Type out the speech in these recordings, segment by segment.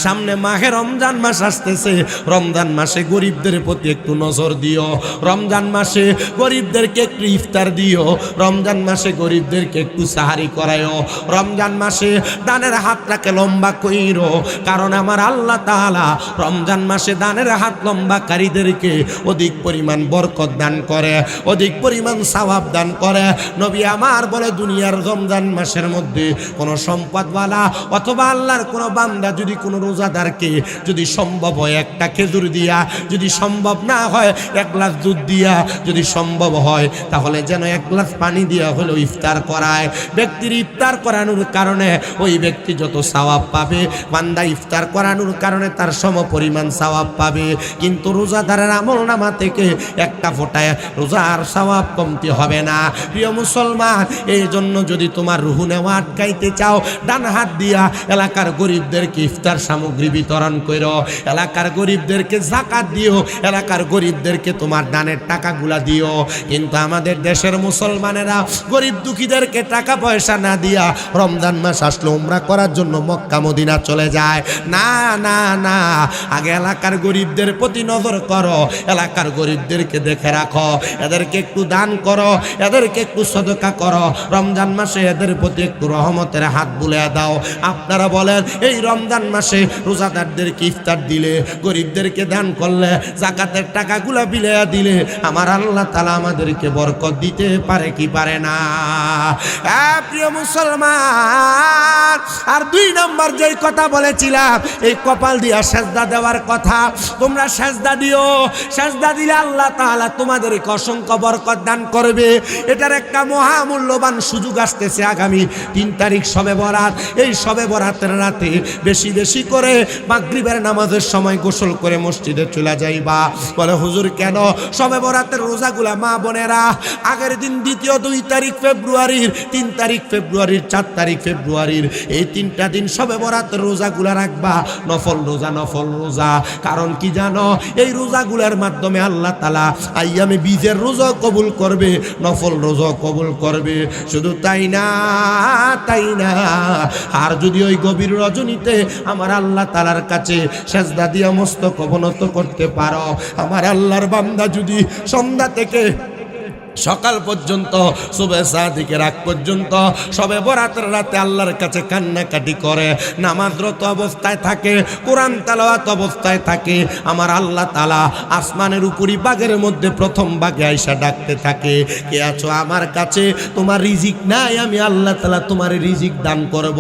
সামনে মাহে রমজান মাস আসতেছে, রমজান মাসে গরিবদের প্রতি একটু নজর দিও, রমজান মাসে গরিবদেরকে একটু ইফতার দিও, রমজান মাসে গরিবদেরকে একটু সাহারি করায়ও, রমজান মাসে দানের হাতটাকে লম্বা কইরো। কারণ আমার আল্লাহ তাআলা রমজান মাসে দানের হাত লম্বাকারীদেরকে অধিক পরিমাণ বরকত দান করে, অধিক পরিমাণ সওয়াব দান করে। নবী আমার বলে, দুনিয়ার রমজান মাসের মধ্যে কোনো সম্পদওয়ালা অথবা আল্লাহর কোনো বান্দা যদি কোনো রোজাদারকে যদি সম্ভব হয় একটা খেজুর দিয়া, যদি সম্ভব না হয় এক গ্লাস দুধ দিয়া, যদি সম্ভব হয় তাহলে যেন এক গ্লাস পানি দিয়া হলেও ইফতার করায়। ব্যক্তির ইফতার করানোর কারণে ওই ব্যক্তি যত সওয়াব পাবে, বান্দা ইফতার করানোর কারণে তার সমপরিমাণ সওয়াব পাবে। কিন্তু রোজাদারের আমলনামা থেকে একটা ফোঁটায় রোজার সওয়াব কমতি হবে না। প্রিয় মুসলমান, এই জন্য যদি তোমার রুহ নেওয়া আটকাইতে চাও, ডান হাত দিয়া এলাকার গরিবদেরকে ইফতার সামগ্রী বিতরণ করো, এলাকার গরিবদেরকে যাকাত দিও, এলাকার গরিবদেরকে তোমার দানের টাকাগুলা দিও। কিন্তু আমাদের দেশের মুসলমানেরা গরিব দুঃখীদেরকে টাকা পয়সা না দিয়া রমজান মাস আসলে উমরা করার জন্য মক্কা মদিনা চলে যায়। না না না, আগে এলাকার গরিবদের প্রতি নজর করো, এলাকার গরিবদেরকে দেখে রাখো, এদেরকে একটু দান করো, এদেরকে একটু সদকা করো, রমজান মাসে এদের প্রতি একটু রহমতের হাত বুলিয়ে দাও। আপনারা বলেন, এই রমজান মাসে রোজাদারদেরকে ইফতার দিলে, গরিবদেরকে দান করলে, যাকাতের টাকাগুলা বিলিয়ে দিলে আমার আল্লাহ তাআলা আমাদেরকে বরকত দিতে পারে কি পারে না? প্রিয় মুসলমান, আর 2 নম্বর যেই কথা বলেছিলাম, এই কপাল দিয়া সেজদা দেওয়ার কথা। তোমরা সেজদা দিও, সেজদা দিলে আল্লাহ তাআলা তোমাদেরকে অসংখ্য বরকত দান করবে। এটার একটা মহামূল্যবান সুযোগ আসতেছে আগামী 3 তারিখ শবে বরাত। এই শবে বরাতের রাতে বেশি বেশি করে মাগরিবের নামাজের সময় গোসল করে মসজিদে চলে যাইবা। বলে, হুজুর কেন? শবে বরাতের রোজাগুলা মা বোনেরা আগের দিন দ্বিতীয় 2 তারিখ ফেব্রুয়ারির, 3 তারিখ ফেব্রুয়ারির, 4 তারিখ ফেব্রুয়ারির, এই 3টা দিন শবে বরাতের রোজাগুলা রাখবা। নফল রোজা, নফল রোজা। কারণ কি জানো? এই রোজাগুলার মাধ্যমে আল্লাহ তাআলা আইয়ামে বীজের রোজা কবুল করবে, নফল রোজা কবুল করবে। শুধু তাই না, তাই না, আর যদি ওই গভীর রজনীতে আমার আল্লাহ তাআলার কাছে সেজদা দিয়া মস্তক অবনত করতে পারো, আমার আল্লাহর বান্দা যদি সন্ধ্যা থেকে সকাল পর্যন্ত, সুবে সাদিকের রাত পর্যন্ত শবে বরাতের রাতে আল্লাহর কাছে কান্নাকাটি করে, নামাজরত অবস্থায় থাকে, কোরআন তেলাওয়াত অবস্থায় থাকে, আমার আল্লাহ তাআলা আসমানের উপরি বাগের মধ্যে প্রথম বাগে আইসা ডাকতে থাকে, কে আছো আমার কাছে? তোমার রিজিক নাই, আমি আল্লাহ তাআলা তোমার রিজিক দান করব।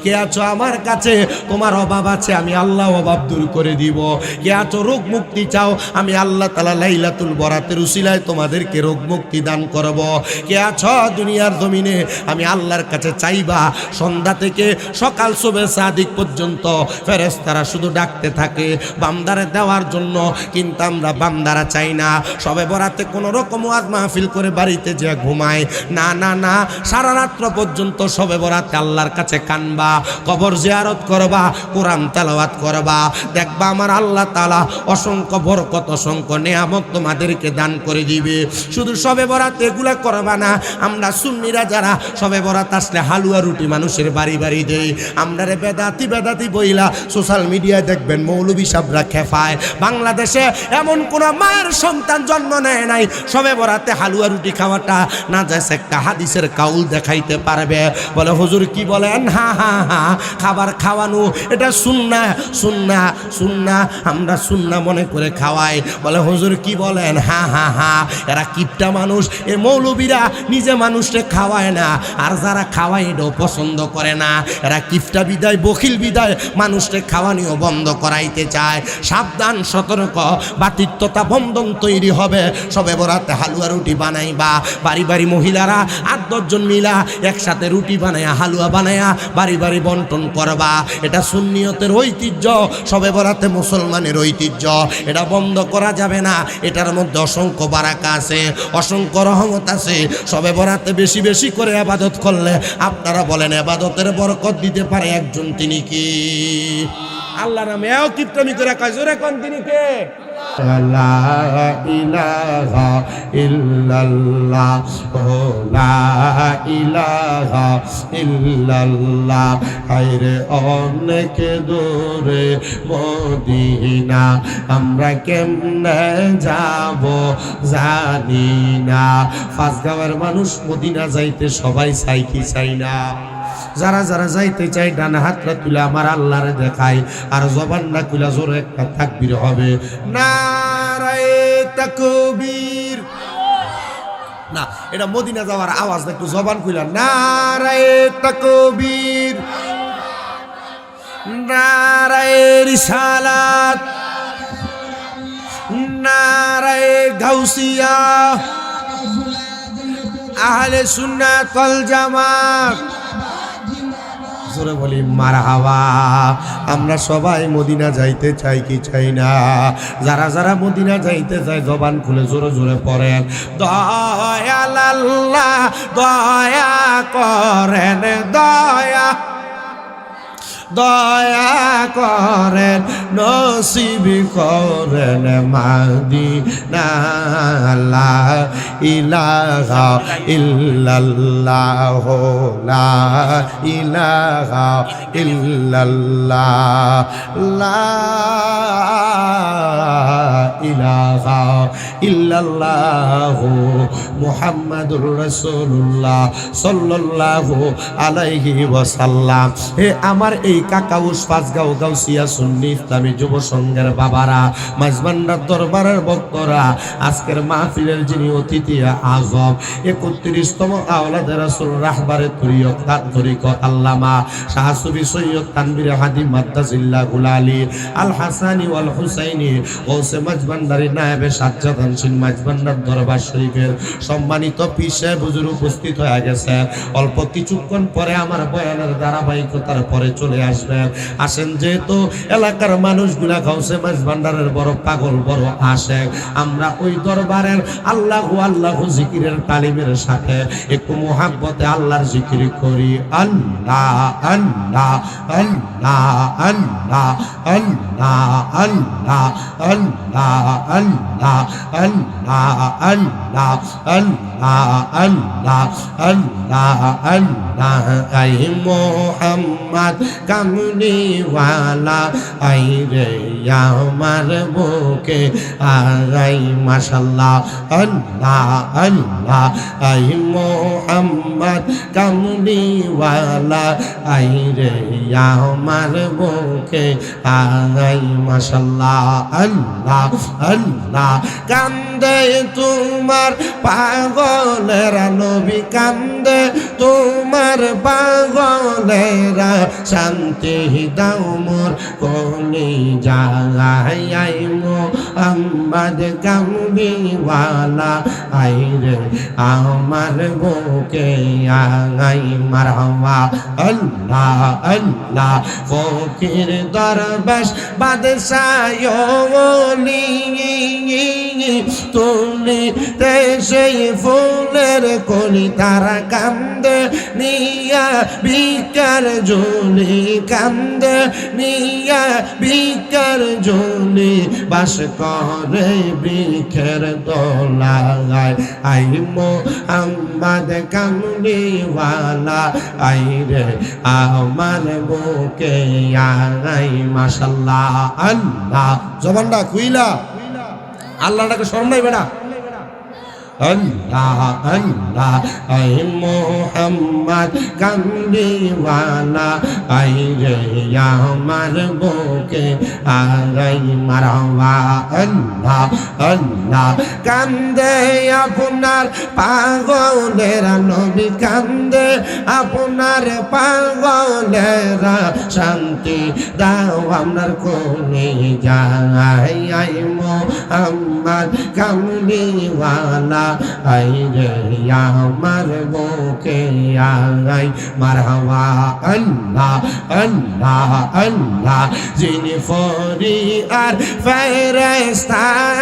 কে আছো আমার কাছে? তোমার অভাব আছে, আমি আল্লাহ অভাব দূর করে দিব। কে আছো রোগ মুক্তি চাও? আমি আল্লাহ তাআলা লাইলাতুল বরাতের উসিলায় তোমাদেরকে রোগ মুক্তি দান করব। কে আছো দুনিয়ার জমিনে? আমি আল্লাহর কাছে চাইবা। সন্ধ্যা থেকে সকাল সুবে সাদিক পর্যন্ত ফেরেশতারা শুধু ডাকতে থাকে বান্দারে দেওয়ার জন্য। কিন্তু আমরা বান্দারা চাই না, শবে বরাতে কোনো রকম ওয়াজ মাহফিল করে বাড়িতে যে ঘুমায়, না না না, সারা রাত্র পর্যন্ত শবে বরাতে আল্লাহর কাছে কানবা, কবর জিয়ারত করবা, কোরআন তেলাওয়াত করবা। দেখবা আমার আল্লাহ তাআলা অসংখ্য বরকত, অসংখ্য নিয়ামত তোমাদেরকে দান করে দিবে। শুধু শবে বরাত এগুলা করবা না। আমরা সুন্নিরা যারা শবে বরাত আসলে হালুয়া রুটি মানুষের বাড়ি বাড়ি দেই, আমরা রে বেদাতি বেদাতি বইলা সোশ্যাল মিডিয়ায় দেখবেন মৌলবী সাহেবরা খেফায়। বাংলাদেশে এমন কোন মায়ের সন্তান জন্ম নেয় নাই শবে বরাতে হালুয়া রুটি খাওয়াটা না যায় একটা হাদিসের কাউল দেখাইতে পারবে। বলে, হুজুর কি বলেন? হা হা হা, খাবার খাওয়ানো এটা সুন্নাহ, সুন্নাহ, সুন্নাহ, আমরা সুন্নাহ মনে করে খাওয়াই। বলে, হুজুর কি বলেন? হা হা হা, এরা কিপটা মানুষ, এ মৌলবীরা নিজে মানুষকে খাওয়ায় না, আর যারা খাওয়ায় এটাও পছন্দ করে না। এরা কিপটা বিদায়, বখিল বিদায় মানুষকে খাওয়ানিও বন্ধ করাইতে চায়। সাবধান, সতর্ক, বাতিত্বতা বন্ধন তৈরি হবে। শবে বরাতে হালুয়া রুটি বানাইবা, বাড়ি বাড়ি মহিলারা 8-10 জন মিলা একসাথে রুটি বানায়া, হালুয়া বানায়া বাড়ি বাড়ি বন্টন করবা। এটা সুন্নিয়তের ঐতিহ্য, শবে বরাতে মুসলমানের ঐতিহ্য, এটা বন্ধ করা যাবে না। এটার মধ্যে অসংখ্য বারাকা আছে, অসংখ্য রহমত আছে। শবে বরাতে বেশি বেশি করে ইবাদত করলে আপনারা বলেন ইবাদতের বরকত দিতে পারে একজন, তিনি কি? আল্লাহ নামে এও কিপটামি করে কয়, জোরে কোন তিনি কে? লা ইলাহা ইল্লাল্লাহ লা ইলাহা ইল্লাল্লাহ হায়রে অনেক দূরে মদিনা আমরা কেমনে যাব জানি না ফাঁসগাঁওয়ের মানুষ মদিনা যাইতে সবাই চাই কি চাই না যারা যারা যাইতে চাই ডান হাতটা তুলে আমার আল্লাহরে দেখাই আর জবান না খুলে জোরে একটা তাকবীর হবে নারায়ে তাকবীর না এটা মদিনা যাওয়ার আওয়াজ না একটু জবান খুলে নারায়ে তাকবীর নারায়ে রিসালাত নারায়ে গাউসিয়া আহলে সুন্নাত ওয়াল জামাত জোরে বলি মারহাবা আমরা সবাই মদিনা যাইতে চাই কি চাই না যারা যারা মদিনা যাইতে চায় জবান খুলে জোরে জোরে পড়েন দয়াল আল্লাহ দয়া করেন দয়া দয়া করেন নসিব করেন মদিনা লা ইলাহা ইল্লাল্লাহ লা ইলাহা ইল্লাল্লাহ লা ইলাহা ইল্লাল্লাহ মুহাম্মাদুর রাসূলুল্লাহ সাল্লাল্লাহু আলাইহি ওয়াসাল্লাম হে আমার এই কাকাউস ফাঁসগাঁও গাউসিয়া সুন্নি ইসলামী যুব সংঘের বাবারা মাঝবান্ডার দরবারের ভক্তরা আজকের মাহফিলের যিনি অতিথি আজম ৩১তম আওলাদে রাসূল রাহবারে তরিকত আল্লামা শাহ সুফি সৈয়দ তানবীর হাদি মাদ্দাজিল্লাহুল আলী আল হাসানি ওয়াল হুসাইনি গৌসে মাঝবান্ডারি নায়েবে সাজ্জাদ আনসিন মাঝবান্ডার দরবার শরীফের সম্মানিত পীর সাহেব হুজুর উপস্থিত হয়ে গেছে অল্প কিছুক্ষণ পরে আমার বয়ানের ধারাবাহিকতার পরে চলে আসবেন আসেন যেহেতু এলাকার মানুষগুলা গাউসে মাঝবান্ডারের বড় পাগল বড় আশেক আমরা ওই দরবারের আল্লাহু আল্লাহু জিকিরের তালিমের সাথে একটু মুহাব্বতে আল্লাহর জিকির করি আল্লাহ আল্লাহ আল্লাহ আল্লাহ আল্লাহ আল্লাহ আল্লাহ আল্লাহ আল্লাহ আল্লাহ আল্লাহ আল্লাহ আল্লাহ আল্লাহ আই মোহাম্মদ কামলিওয়ালা আই রে আমার বুকে আই মাশাআল্লাহ আল্লাহ আল্লাহ আই মোহাম্মদ কামলিওয়ালা আই রে আমার বুকে আই মাশাআল্লাহ আল্লাহ আল্লাহ কান্দে তোমার পাগলেরা নবী কান্দে তোমার পাগলেরা শান্তি দাও মোর কোনি যায় মোহাম্মদ কামলিওয়ালা আই রে আমার বুকে আই মারহাবা আল্লাহ আল্লাহ ফকির দরবেশ বাদশাহ ওলি তুলি সেই ফুলের কলি তারা কান্দে নিয়া বিকার জলি কান্দে নিয়া বিকার জলি বাস করে বৃক্ষের দোলায় আই মোহাম্মদ কামলিওয়ালা আই রে আমার বুকে আই মাশাআল্লাহ আল্লাহ জবানটা খুইলা আল্লাহটাকে স্মরণ নাই বেটা আল্লাহ আল্লাহ আই মোহাম্মদ কামলিওয়ালা আই রে আমার বুকে আই মারহাবা আল্লাহ আল্লাহ কান্দে আপনার পাগলেরা নবী কান্দে আপনার পাগলেরা শান্তি দাও আপনার কোনে যায় আই মোহাম্মদ কামলিওয়ালা আই রে আমার বুকে আই মারহাবা আল্লাহ আল্লাহ আল্লাহ যিনি ফরিয়াদ ফেরেশতারা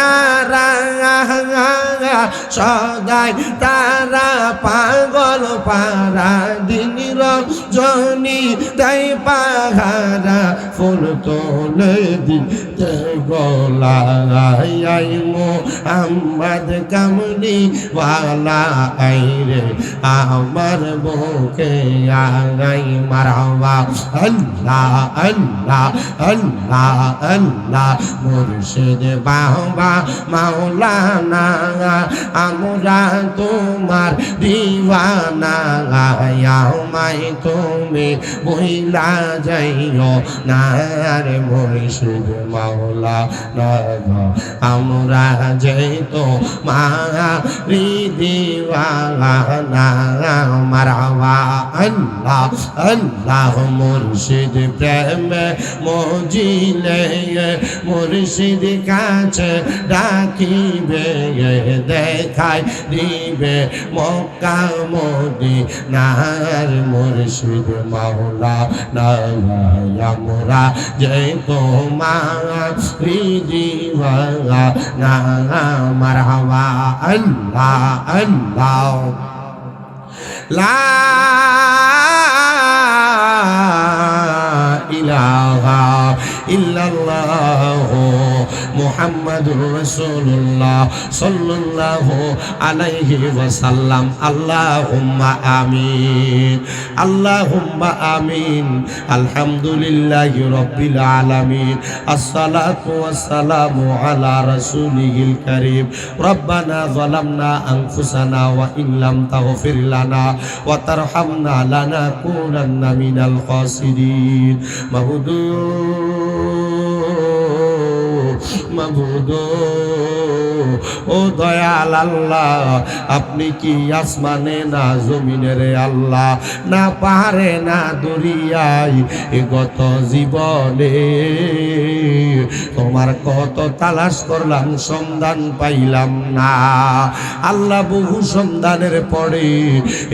সদাই তারা পাগল পারা দিন জনি তাই পাহারা ফুল তোলে দিতে গলায় মোহাম্মদ কামলি ওয়ালা আইরে আমার বুকে আগাই মারহাবা আল্লাহ আল্লাহ আল্লাহ আল্লাহ মুর্শিদ বাবা মাওলানা আমরা তোমার দিওয়ানা আমায় তুমি বইলা যাইও না রে মুর্শিদ মাওলানা আমরা যে তোমারি দিওয়ানা মারহাবা আল্লাহ আল্লাহ মুর্শিদ প্রেমে মজিলে মুর্শিদ কাছে ডাকিবে দেখাই দিবে মক্কা মদিনার মুর্শিদ মাওলানা আমরা যে তোমারি দিওয়ানা মারহাবা আল্লাহ আল্লাহ লা ইলাহা ইল্লাল্লাহ মুহাম্মাদুর রাসূলুল্লাহ সাল্লাল্লাহু আলাইহি ওয়াসাল্লাম আল্লাহুম্মা আমিন আল্লাহুম্মা আমিন আলহামদুলিল্লাহি রাব্বিল আলামিন আসসালাতু ওয়াসসালামু আলা রাসূলিল কারীম রব্বানা যালামনা আনফুসানা ওয়া ইল্লাম তাগফির লানা ওয়া তারহামনা লানাকুনান্না মিনাল খাসিরিন মাবুদ ও দয়াল আল্লাহ আপনি কি আসমানে না জমিনে রে আল্লাহ না পাহাড়ে না দরিয়ায় গত জীবনে তোমার কত তালাশ করলাম সন্ধান পাইলাম না আল্লাহ বহু সন্ধানের পরে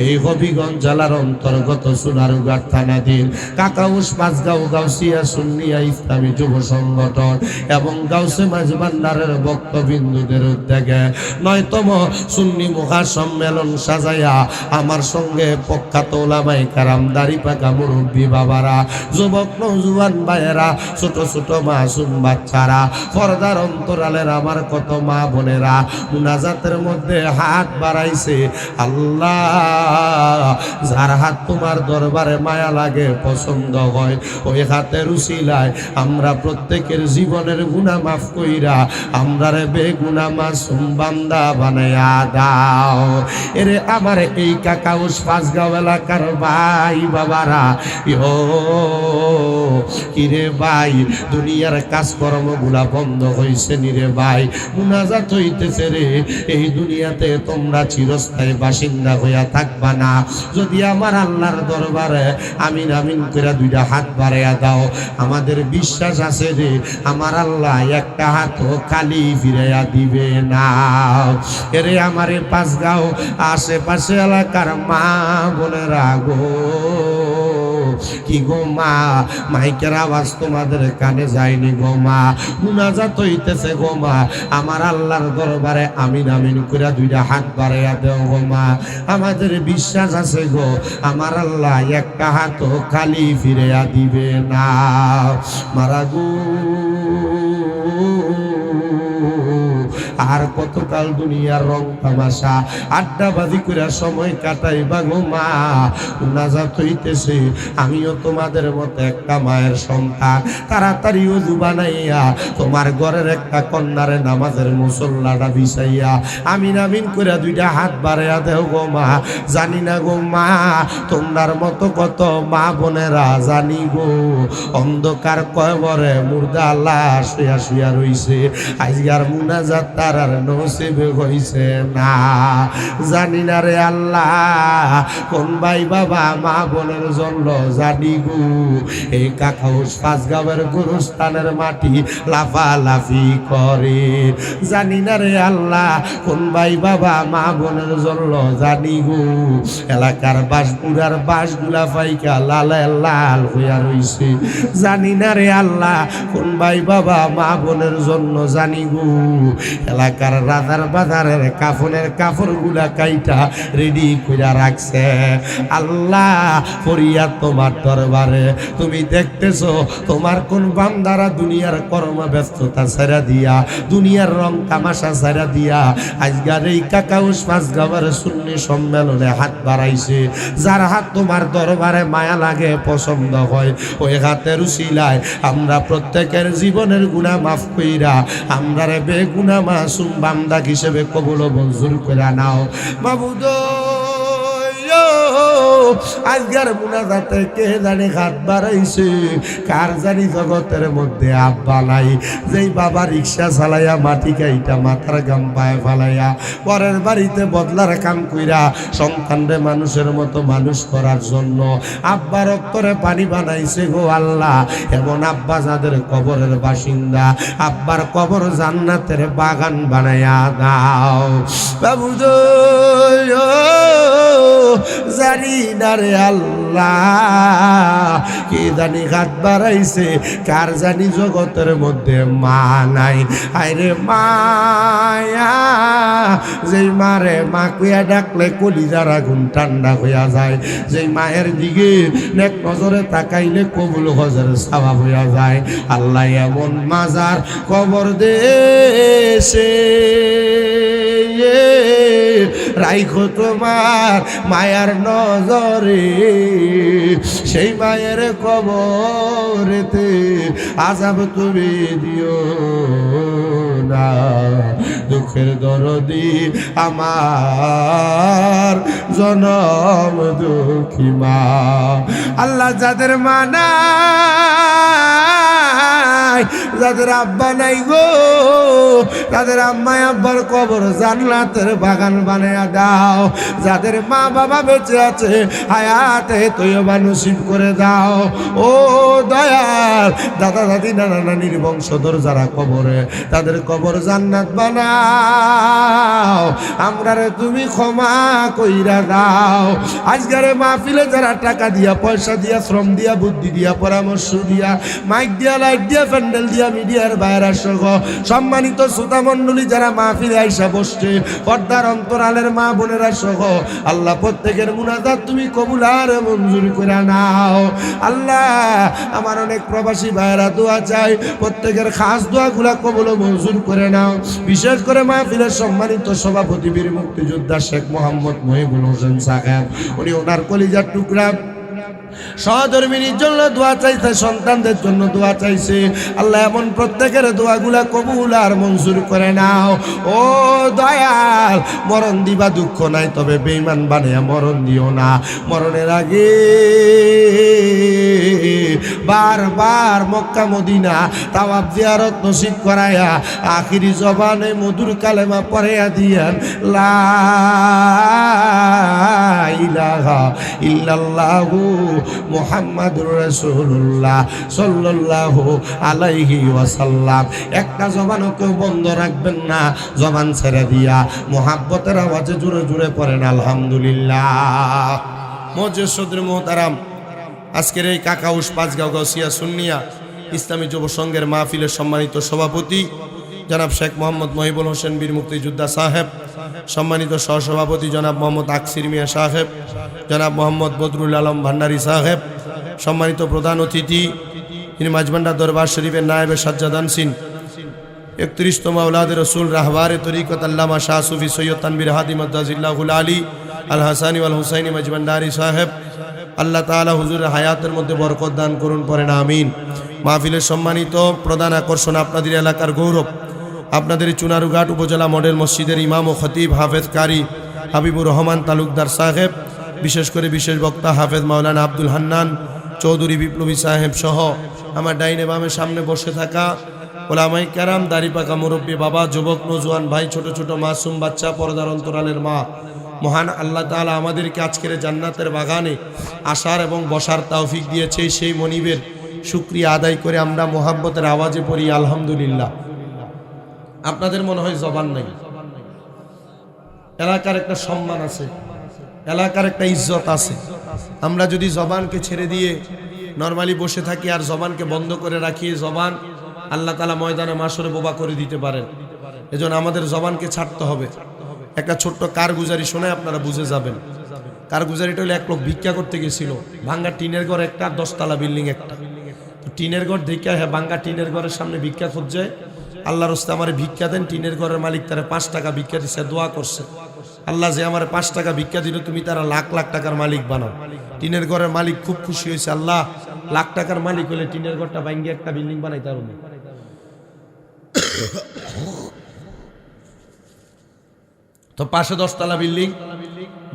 এই হবিগঞ্জ জেলার অন্তর্গত সোনারুঘাট থানাধীন কাকাউস পাঁচগাঁও গাউসিয়া সুন্নিয়া ইসলামী যুব সংগঠন এবং গাউসে মাঝবান্ডারের বক্তবিন্দুদের উদ্যোগে 9তম সুন্নি মহাসম্মেলন সাজাইয়া আমার সঙ্গে প্রখ্যাত ওলামায়ে কেরাম দাড়ি পাকা মুরব্বী বাবারা যুবক নওজোয়ান ভাইয়েরা ছোট ছোট মাসুম বাচ্চারা পর্দার অন্তরালের আমার কত মা বোনেরা মুনাজাতের মধ্যে হাত বাড়াইছে আল্লাহ যার হাত তোমার দরবারে মায়া লাগে পছন্দ হয় ওই হাতের উসিলায় আমরা প্রত্যেকের জীবনের গুনাহ মাফ কইরা আমরারে বেগুনাহ মাসুম বান্দা বানায়া দাও এরে আমার এই কাকাউস পাঁচগাঁও এলাকার ভাই বাবারা ইহো কিরে ভাই দুনিয়ার কাজকর্মগুলা বন্ধ হইছে নিরে ভাই মুনাজাত হইতেছে রে এই দুনিয়াতে তোমরা চিরস্থায়ী বাসিন্দা হইয়া থাকবা না যদি আমার আল্লাহর দরবারে আমিন আমিন করে দুইটা হাত বাড়াইয়া দাও আমাদের বিশ্বাস আছে রে আমার আল্লাহ একটা হাতও খালি ফিরাইয়া দিবে না এরে আমারে পাঁচগাঁও আশেপাশে এলাকার মা বোনেরা গো কি গো মা মাইকের আওয়াজ তোমাদের কানে যায়নি গো মা মুনাজাত হইতেছে গো মা আমার আল্লাহর দরবারে আমিন আমিন করে দুইটা হাত বাড়াইয়া দেও গো মা আমাদের বিশ্বাস আছে গো আমার আল্লাহ একটা হাতও খালি ফিরাইয়া দিবে না মারা গো আর কতকাল দুনিয়ার রং তামাশা আড্ডাবাজি করে সময় কাটাইবা গো মা মুনাজাত হইতেছে আমিও তোমাদের মতো একটা মায়ের সন্তান তাড়াতাড়ি ওযু বানাইয়া তোমার ঘরের একটা কন্যারে নামাজের মুসল্লাটা বিছাইয়া আমিন আমিন করে দুইটা হাত বাড়াইয়া দেও গো মা জানি না গো মা তোমার মতো কত মা বোনেরা জানি গো অন্ধকার কবরে মুর্দা লাশ শুয়া শুয়া রইছে আজকার মুনাজাত তার আর নসিব হইছে না জানি না রে আল্লাহ কোন ভাই বাবা মা বোনের জন্য জানি গো এই কাকাউস পাঁচগাঁওয়ের গুরুস্থানের মাটি লাফালাফি করে জানি না রে আল্লাহ কোন ভাই বাবা মা বোনের জন্য জানি গো এলাকার বাসগুলার বাসগুলা পাইকা লাল লাল হইয়া রইছে জানি না রে আল্লাহ কোন ভাই বাবা মা বোনের জন্য জানি গো এলাকার এলাকার রাজার বাজারের কাফনের কাপড়গুলা কাইটা রেডি কইরা রাখছে। আল্লাহ ফরিয়াদ তোমার দরবারে, তুমি দেখতেছো তোমার কোন বান্দারা দুনিয়ার কর্মব্যস্ততা ছেড়ে দিয়া, দুনিয়ার রং তামাশা ছেড়ে দিয়া আজকের এই কাকাউস পাঁচগাঁওয়ের সুন্নি সম্মেলনে হাত বাড়াইছে। যার হাত তোমার দরবারে মায়া লাগে, পছন্দ হয়, ওই হাতের উসিলায় আমরা প্রত্যেকের জীবনের গুনাহ মাফ কইরা আমরারে বেগুনাহ মাসুম বান্দা হিসেবে কবুল ও মঞ্জুর করে নাও মাবুদ। আজকের মুনাজাতে কে জানি হাত বাড়াইছে, কার জানি জগতের মধ্যে আব্বা নাই, যেই বাবা রিক্সা চালাইয়া মাটি কাইটা মাথার গাম পায়ে ফালাইয়া পরের বাড়িতে বদলার কাম কইরা সন্তানরে মানুষের মতো মানুষ করার জন্য আব্বার অক্ষরে পানি বানাইছে গো আল্লাহ। এমন আব্বা যাদের কবরের বাসিন্দা, আব্বার কবর জান্নাতের বাগান বানাইয়া দাও বাবুদ। জানি না রে আল্লাহ, কে জানি হাত বাড়াইছে, কার জানি জগতের মধ্যে মা নাই। আরে মায়া, যেই মারে মা কুয়া ডাকলে কলিজার আগুন ঠান্ডা হইয়া যায়, যেই মায়ের দিকে নেক নজরে তাকাইলে কবুল হজের সওয়াব হইয়া যায়। আল্লাহ এমন মাজার কবর দেশে রাইখো তোমার মায়ার নজরে, সেই মায়ের কবরেতে আযাব তুমি দিও না। দুঃখের দরদি আমার জনম দুঃখী মা। আল্লাহ যাদের মা নাই, যাদের আব্বা নাই গো, তাদের আম্মা আব্বার কবর জান্নাতের বাগান বানায়া দাও। যাদের মা বাবা বেঁচে আছে হায়াতে তৈয়বা নসিব করে দাও ও দয়াল। দাদা দাদি নানা নানির বংশধর যারা কবরে, তাদের কবর জান্নাত বানাও। আমরারে তুমি ক্ষমা কইরা দাও। আজকের মাহফিলে যারা টাকা দিয়া, পয়সা দিয়া, শ্রম দিয়া, বুদ্ধি দিয়া, পরামর্শ দিয়া, মাইক দিয়া, লাইট দিয়া, প্যান্ডেল দিয়া, মিডিয়ার বাইরে সহ সম্মানিত শ্রোতা মণ্ডলী যারা মাহফিলে আইসা বসছে, পর্দার অন্তরালের মা বোনেরা সহ আল্লাহ প্রত্যেকের মুনাজাত তুমি কবুল আর মঞ্জুর করে নাও। আল্লাহ আমার অনেক প্রবাসী ভাইয়েরা দোয়া চাই, প্রত্যেকের খাস দোয়াগুলা কবুল ও মঞ্জুর করে নাও। বিশেষ করে মাহফিলের সম্মানিত সভাপতি বীর মুক্তিযোদ্ধা শেখ মোহাম্মদ মহিবুল হোসেন সাহেব, উনি ওনার কলিজার টুকরা সহধর্মিনীর জন্য দোয়া চাইছে, সন্তানদের জন্য দোয়া চাইছে। আল্লাহ এমন প্রত্যেকের দোয়াগুলা কবুল আর মঞ্জুর করে নাও ও দয়াল। মরণ দিবা দুঃখ নাই, তবে বেঈমান বানিয়া মরণ দিও না। মরণের আগে বারবার মক্কা মদিনা তাওয়াফ জিয়ারত নসিব করায়া আখিরি জবানে মধুর কালেমা পড়াইয়া দিয়েন, লা ইলাহা ইল্লাল্লাহু মুহাম্মাদুর রাসূলুল্লাহ সাল্লাল্লাহু আলাইহি ওয়াসাল্লাম। একটা জবানও কেউ বন্ধ রাখবেন না, জবান ছেড়ে দিয়া মুহাব্বতের আওয়াজে জোরে জোরে পড়েন আলহামদুলিল্লাহ। মুআজ্জিজ সদর মুহতারাম, আজকের এই কাকাউস পাঁচগাঁও গাউসিয়া সুন্নিয়া ইসলামী যুব সংঘের মাহফিলের সম্মানিত সভাপতি জনাব শেখ মোহাম্মদ মহিবুল হোসেন বীর মুক্তিযোদ্ধা সাহেব, সম্মানিত সহসভাপতি জনাব মোহাম্মদ আকসির মিয়া সাহেব, জনাব মোহাম্মদ বদরুল আলম ভান্ডারী সাহেব, সম্মানিত প্রধান অতিথি তিনি মাঝবান্ডা দরবার শরীফের নায়েবে সাজ্জাদান সিন, 31তম আওলাদে রসুল রাহবারে তরিকত আল্লামা শাহ সুফি সৈয়দ তানবীর হাদি মাদ্দাজিল্লাহুল আলী আল হাসানি ওয়াল হুসাইনি মাঝবান্ডারী সাহেব, আল্লাহ তাআলা হুজুরের হায়াতের মধ্যে বরকত দান করুন, পড়েন আমিন। মাহফিলের সম্মানিত প্রধান আকর্ষণ আপনাদের এলাকার গৌরব, আপনাদের চুনারুঘাট উপজেলা মডেল মসজিদের ইমাম ও খতিব হাফেজ কারি হাবিবুর রহমান তালুকদার সাহেব, বিশেষ করে বিশেষ বক্তা হাফেজ মাওলানা আব্দুল হান্নান চৌধুরী বিপ্লবী সাহেব সহ আমার ডাইনে বামে সামনে বসে থাকা ওলামায়ে কেরাম, দাড়ি পাকা মুরব্বী বাবা, যুবক নওজোয়ান ভাই, ছোট ছোট মাসুম বাচ্চা, পর্দার অন্তরালের মা, মহান আল্লাহ তাআলা আমাদেরকে আজকের জান্নাতের বাগানে আসার এবং বসার তৌফিক দিয়েছে। সেই মনিবের শুকরিয়া আদায় করে আমরা মোহাব্বতের আওয়াজে পড়ি আলহামদুলিল্লাহ। আপনাদের মনে হয় জবান নাই, এলাকার একটা সম্মান আছে, এলাকার একটা ইজ্জত আছে। আমরা যদি জবানকে ছেড়ে দিয়ে নরমালি বসে থাকি আর জবানকে বন্ধ করে রাখি, জবান আল্লাহ তাআলা ময়দানে মাশরে বোবা করে দিতে পারেন। এজন্য আমাদের জবানকে ছাড়তে হবে। একটা ছোট্ট কারগুজারি শুনে আপনারা বুঝে যাবেন। কারগুজারিটা হলো এক লোক ভিক্ষা করতে গেছিল, ভাঙ্গা টিনের ঘর একটা, 10 তলা বিল্ডিং একটা। তো টিনের ঘর দেখে হ্যাঁ ভাঙ্গা টিনের ঘরের সামনে ভিক্ষা খুঁজছে। আল্লাহর রাস্তে আমারে ভিক্ষা দেন। টিনের ঘরের মালিক তারা 5 টাকা ভিক্ষা দিচ্ছে, দোয়া করছে, আল্লাহ যে আমার 5 টাকা ভিক্ষা দিল তুমি তারা লাখ লাখ টাকার মালিক বানাও। টিনের ঘরের মালিক খুব খুশি হয়েছে, আল্লাহ লাখ টাকার মালিক হলে টিনের ঘরটা ভাঙ্গি একটা বিল্ডিং বানাই তার। তো পাশে 10 তলা বিল্ডিং,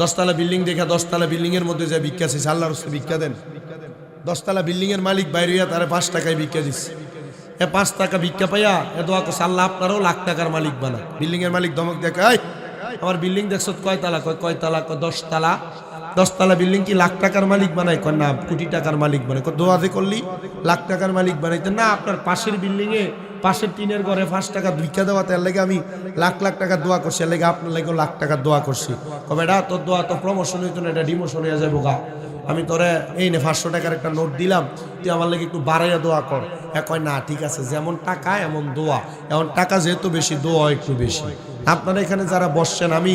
10 তলা বিল্ডিং দেখা 10 তলা বিল্ডিং এর মধ্যে যে ভিক্ষা চাইছে, আল্লাহর রাস্তে ভিক্ষা দেন। 10 তলা বিল্ডিং এর মালিক বাইরে তারা 5 টাকায় ভিক্ষা দিচ্ছে। 5 টাকা ভিক্ষা পাইয়া দোয়া করছে, আল্লাহ আপনারও লাখ টাকার মালিক বানা। বিল্ডিং এর মালিক ধমক দেখায়, আমার বিল্ডিং দেখছো কয় তালা? কয় তালা? 10 তালা। 10 তালা বিল্ডিং কি লাখ টাকার মালিক বানায়? কয় না, কোটি টাকার মালিক বানায়। দোয়া যে করলি লাখ টাকার মালিক বানাইতে না, আপনার পাশের বিল্ডিং এ পাশের টিনের ঘরে 5 টাকা ভিক্ষা দেওয়াতে এর লাগে আমি লাখ লাখ টাকা দোয়া করছি, এর লাগে আপনার লাগে লাখ টাকা দোয়া করছি। কবে এটা তোর দোয়া তো প্রমোশন হইতো না, এটা ডিমোশন হয়ে যাবো গা। আমি তোরে এই নে 500 টাকার একটা নোট দিলাম, তুই আমার লাগে একটু বাড়াইয়া দোয়া কর। কয় না ঠিক আছে, যেমন টাকা এমন দোয়া। এমন টাকা যেহেতু বেশি, দোয়া একটু বেশি। আপনারা এখানে যারা বসছেন, আমি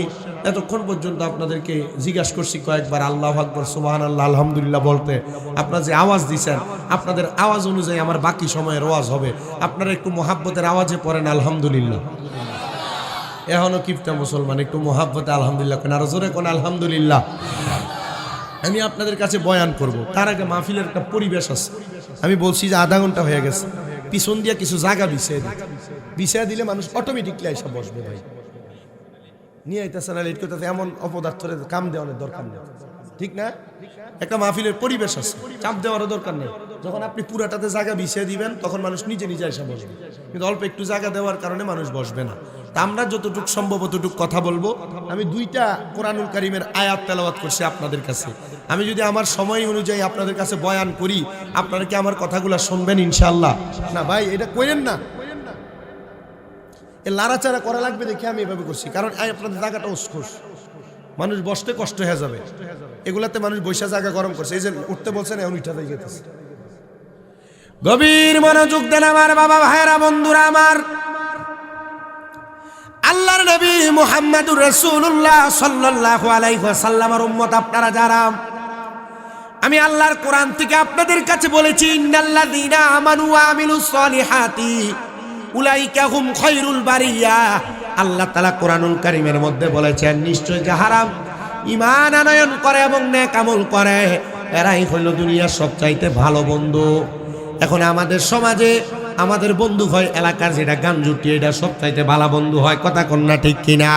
এতক্ষণ পর্যন্ত আপনাদেরকে জিজ্ঞাসা করছি কয়েকবার আল্লাহু আকবার, সুবহানাল্লাহ, আলহামদুলিল্লাহ বলতে। আপনারা যে আওয়াজ দিচ্ছেন, আপনাদের আওয়াজ অনুযায়ী আমার বাকি সময়ের আওয়াজ হবে। আপনারা একটু মোহাব্বতের আওয়াজে পড়েন আলহামদুলিল্লাহ। এখনো কিপটা মুসলমান, একটু মোহাব্বতে আলহামদুলিল্লাহ কেন, আরো জোরে কোন আলহামদুলিল্লাহ। আমি আপনাদের কাছে বয়ান করব, তার আগে মাহফিলের একটা পরিবেশ আছে। আমি বলছি যে আধা ঘন্টা হয়ে গেছে, পিছন দিয়ে কিছু জায়গা বিছিয়ে দিলে মানুষ অটোমেটিকলি এসে বসবে। ভাই নিয়ে আইতেছে না, লেট করতেছে, এমন অপদার্থের কাম দেওয়ার দরকার নেই, ঠিক না? একটা মাহফিলের পরিবেশ আছে, চাপ দেওয়ারও দরকার নেই। যখন আপনি পুরাটাতে জায়গা বিছিয়ে দিবেন, তখন মানুষ নিজে নিজে এসে বসবে। কিন্তু অল্প একটু জায়গা দেওয়ার কারণে মানুষ বসবে না। তা আমরা যতটুকু সম্ভব ততটুকু কথা বলবো। আমি 2টা কোরআনুল কারীমের আয়াত তেলাওয়াত করছি আপনাদের কাছে। আমি যদি আমার সময় অনুযায়ী আপনাদের কাছে বয়ান করি, আপনারা কি আমার কথাগুলো শুনবেন ইনশাআল্লাহ? না ভাই, এটা করেন না, এ লাড়াচাড়া করা লাগবে দেখে আমি এভাবে করছি। কারণ আপনাদের জায়গাটা উস্কুস, মানুষ বসতে কষ্ট হয়ে যাবে। এগুলাতে মানুষ বৈশা জায়গা গরম করছে, এই যে উঠতে বলছেন এখন উঠা দিয়ে গেছে। গভীর মনোযোগ দেন আমার বাবা ভাইরা, বন্ধুরা আমার। আল্লাহর নবী মুহাম্মদুর রাসূলুল্লাহ সাল্লাল্লাহু আলাইহি ওয়াসাল্লামের উম্মত আপনারা যারা, আমি আল্লাহর কোরআন থেকে আপনাদের কাছে বলেছি, ইন্নাল্লাযীনা আমানু ওয়া আমিলুস সলিহাতি উলাইকা হুম খায়রুল বারিয়া। আল্লাহ তাআলা কোরআনুল কারীমের মধ্যে বলেছেন, নিশ্চয় যাহারা ঈমান আনয়ন করে এবং নেক আমল করে, এরাই হলো দুনিয়ার সবচাইতে ভালো বন্ধু। এখন আমাদের সমাজে আমাদের বন্ধু হয় এলাকার যেটা গাঞ্জুটি, এটা সবচাইতে ভালো বন্ধু হয়। কথা কন্যা ঠিক কিনা?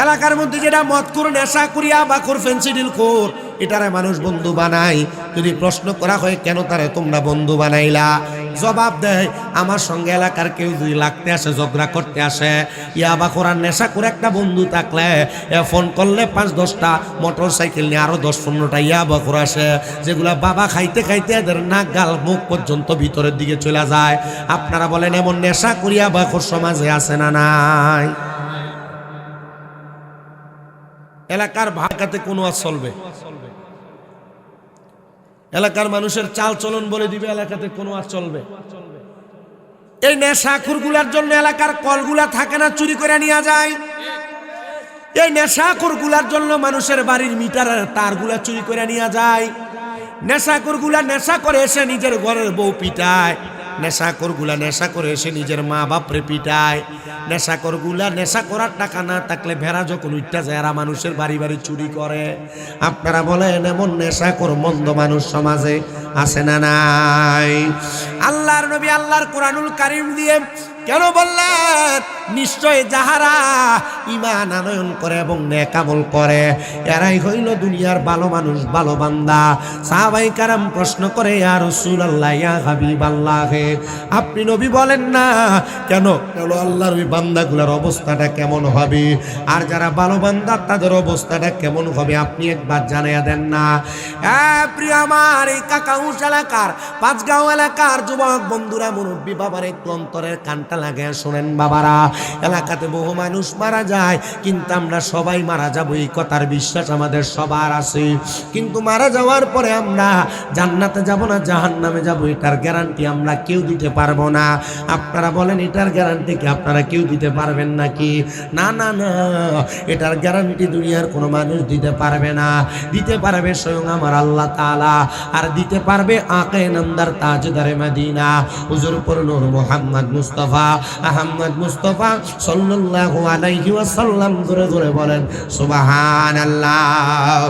এলাকার মধ্যে যেটা মদখোর, নেশাখোর, ইয়াবাখোর, ফেন্সিডিলখোর, এটারে মানুষ বন্ধু বানায়। যদি প্রশ্ন করা হয় কেন তারে তোমরা বন্ধু বানাইলা, জবাব দেয়, আমার সঙ্গে এলাকার কেউ যদি লাগতে আসে, ঝগড়া করতে আসে, ইয়াবাখোর আর নেশাখোর একটা বন্ধু থাকলে ফোন করলে 5-10টা মোটর সাইকেল নিয়ে আরো 10-15টা ইয়াবাখোর আসে, যেগুলা বাবা খাইতে খাইতে এদের নাক গাল মুখ পর্যন্ত ভিতরের দিকে চলে যায়। আপনারা বলেন এমন নেশাখোর ইয়াবাখোর সমাজে আছে না নাই? এলাকার ভাগাতে কোনো আর চলবে, এলাকার মানুষের চাল চলন বলে দিবে, এলাকাতে কোনো আর চলবে। এই নেশাখোর গুলার জন্য এলাকার কলগুলা থাকে না, চুরি করে নিয়ে যায়। এই নেশাখোর গুলার জন্য মানুষের বাড়ির মিটারের তারগুলা চুরি করে নিয়ে যায়। নেশাখোর গুলা নেশা করে এসে নিজের ঘরের বউ পিটায়। নেশাখোর গুলা নেশা করে এসে নিজের মা বাপরে পিটায়। নেশাখোর গুলা নেশা করার টাকা না থাকলে ভেড়া যখন উঠতে যায়, এরা মানুষের বাড়ি বাড়ি চুরি করে। আপনারা বলেন এমন নেশাখোর মন্দ মানুষ সমাজে আছে না নাই? আল্লাহর নবী আল্লাহর কোরআনুল কারীম দিয়ে কেন বললেন, নিশ্চয় যাহারা ঈমান আনয়ন করে এবং নেক আমল করে, এরাই হইল দুনিয়ার ভালো মানুষ, ভালো বান্দা। সাহাবায়ে কেরাম প্রশ্ন করে, ইয়া রাসূলুল্লাহ, ইয়া হাবিবাল্লাহ, আপনি নবী বলেন না কেন আল্লাহর ওই বান্দাগুলোর অবস্থাটা কেমন হবে, আর যারা ভালো বান্দা তাদের অবস্থাটা কেমন হবে, আপনি একবার জানিয়ে দেন না। প্রিয় আমার এই কাকা সাউস এলাকার, পাঁচগাঁও এলাকার যুবক বন্ধুরা, মুরব্বী বাবার একটু অন্তরের কানটা লাগায় শোনেন বাবারা। এলাকাতে বহু মানুষ মারা যায়, কিন্তু আমরা সবাই মারা যাব এই কথার বিশ্বাস আমাদের সবার আছে। কিন্তু মারা যাওয়ার পরে আমরা জান্নাতে যাব না জাহান্নামে যাব, এটার গ্যারান্টি আমরা কেউ দিতে পারবো না। আপনারা বলেন এটার গ্যারান্টি কি আপনারা কেউ দিতে পারবেন নাকি? না না না, এটার গ্যারান্টি দুনিয়ার কোনো মানুষ দিতে পারবে না। দিতে পারবে স্বয়ং আমার আল্লাহ তাআলা, আর দিতে পারবে আকে নামদার তাজদারে মদিনা হুজুর পর নূর মুহাম্মদ মুস্তাফা আহমদ মুস্তাফা সাল্লাল্লাহু আলাইহি ওয়াসাল্লাম। ধরে ধরে বলেন সুবহানাল্লাহ।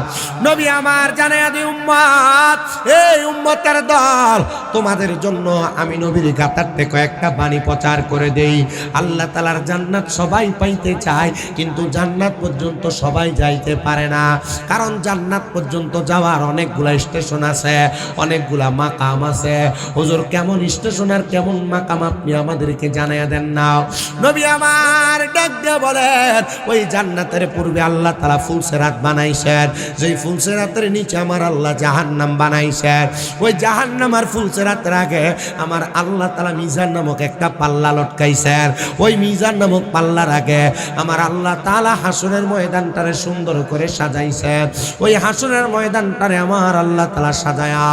নবী আমার জানায়া দি উম্মত, এই উম্মতের দল, তোমাদের জন্য আমি নবীর গাতারতে কয়েকটা বাণী প্রচার করে দেই। আল্লাহ তাআলার জান্নাত সবাই পাইতে চায়, কিন্তু জান্নাত পর্যন্ত সবাই যাইতে পারে না। কারণ জান্নাত পর্যন্ত যাওয়ার অনেকগুলা স্টেশন আছে, অনেকগুলা মাকাম আছে। হুজুর কেমন স্টেশন আর কেমন মাকাম আপনি আমাদেরকে জানাইয়া দেন না। নবী আমার ডাক দিয়ে বলেন, ওই জান্নাতের পূর্বে আল্লাহ তাআলা ফুলসেরাত বানাইছেন, যেই ফুলসেরাতের নিচে আমার আল্লাহ জাহান্নাম বানাইছেন। ওই জাহান্নাম আর ফুলসেরাতের আগে আমার আল্লাহ তাআলা মিজান নামক একটা পাল্লা লটকাইছেন। ওই মিজান নামক পাল্লার আগে আমার আল্লাহ তাআলা হাসরের ময়দানটারে সুন্দর করে সাজাইছেন। ওই হাসরের ময়দানটারে আমার আল্লাহ তাআলা সাজায়া,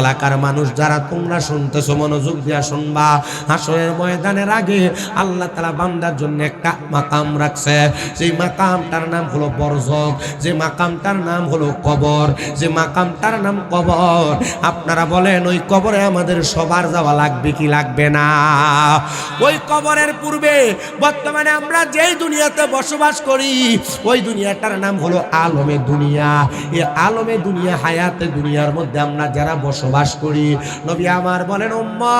এলাকার মানুষ যারা তোমরা শুনতেছো মনোযোগ দিয়া শুনবা, হাসরের ময়দানের আগে আল্লাহ তাআলা বান্দার জন্য একটা মাকাম রাখছে। সেই মাকামটার নাম হলো বরজখ, যে মাকামটার নাম হলো কবর, যে মাকামটার নাম কবর। আপনারা বলেন ওই কবরে আমাদের সবার যাওয়া লাগবে কি লাগবে না? ওই কবরের পূর্বে বর্তমানে আমরা যেই দুনিয়াতে বসবাস করি, ওই দুনিয়াটার নাম হলো আলমে দুনিয়া। এই আলমে দুনিয়া, হায়াতে দুনিয়ার মধ্যে আমরা যারা বসবাস করি, নবী আমার বলেন উম্মত,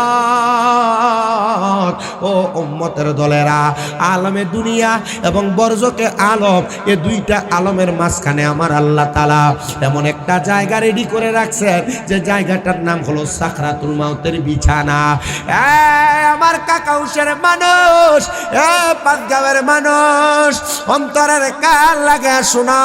ও উম্মতের দলেরা, আলমে দুনিয়া এবং বরজকে আলম, এই দুইটা আলমের মাঝখানে আমার আল্লাহ তাআলা এমন একটা জায়গা রেডি করে রাখছেন, যে জায়গাটার নাম হলো সাকরাতুল মাউতের বিছানা। আমার কাকাউশের মানুষ, পাঁচগাঁওয়ের মানুষ, অন্তরের কান লাগা শোনা,